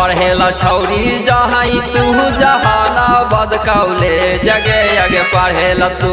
पढ़ेला छौरी जहाँ तू जहाना बदकौले जगे आगे पढ़ेला तू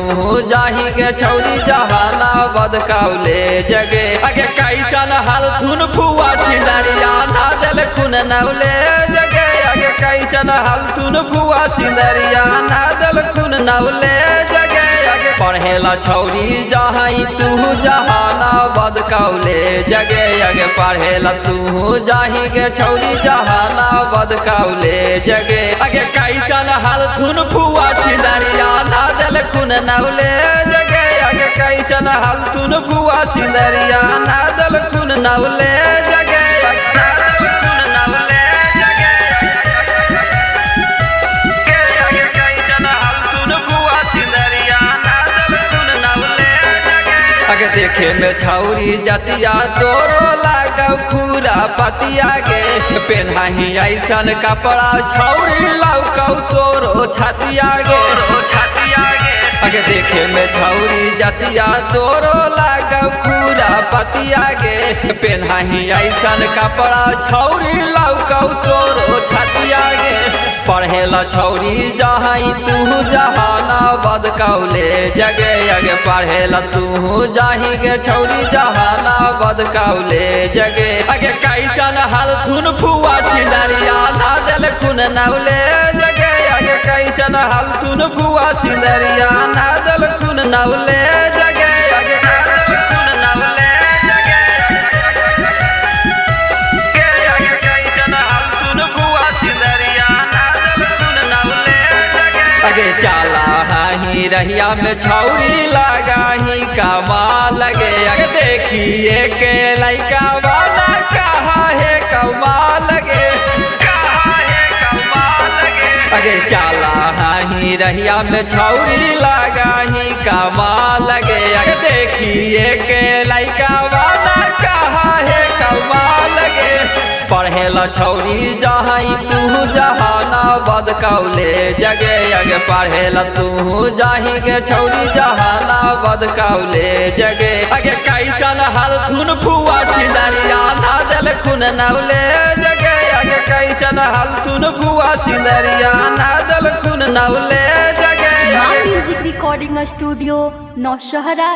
जाही के छौरी जहाना बदकौले जगे आगे कैसन हाल थुन फुआ सिंदरिया ना दिल खुन नौले जगे आगे कैसन हाल थुन फुआ सिंदरिया ना दिल खुन नौले जगे आगे पढ़ेला छौरी जहाँ तू जहाना बदकौले जगे आगे पढ़ेला तू जाही के छौरी जहाना बदकौले जगे आगे कैसन हाल थुन फुआ सिंदरिया ना दिल खुन नौले जगे आगे कैसन हाल थुन फुआ सिंदरिया ना दिल खुन नौले जगे आगे देखे में छौरी जतिया तोरो लागौ खूरा पतिया गे पेन्हाही ऐसन कपड़ा छौरी लौकौ तोरो छतिया गे आगे देखे में छौरी जतिया तोरो लागौ खूरा पतिया गे पेन्हाही ऐसन कपड़ा छौरी लौकौ तोरो छतिया गे पढ़ेला छौरी जहाँ तू जहाना बदकौले जगे आगे पढ़ेला तू जाही के छौरी जहाना बदकौले जगे आगे कैसन हाल थुन फुआ सिंदरिया ना दिल खुन नौले जगे आगे कैसन हाल थुन फुआ सिंदरिया ना दिल खुन नौले जगे आगे खुन नौले जगे आगे कैसन हाल थुन फुआ सिंदरिया ना दिल खुन नौले जगे आगे चाला हाही रहिया में छौरी लगाही कमाल लगे आगे देखिए के लइका वाला कहा है कमाल लगे आगे चाला हाही रहिया में छौरी लगाही कमाल लगे आगे देखिए के लइका वाला कहा है कमाल लगे पढ़ेला छौरी जहाँ तू जहाना बदकौले जगे आगे पढ़ेला तू जाही के छौरी जहाना बदकौले जगे आगे कैसन हाल थुन फुआ सिंदरिया ना दिल खुन नौले जगे आगे कैसन हाल थुन फुआ सिंदरिया ना दिल खुन नौले जगे म्यूजिक रिकॉर्डिंग स्टूडियो नौशहरा।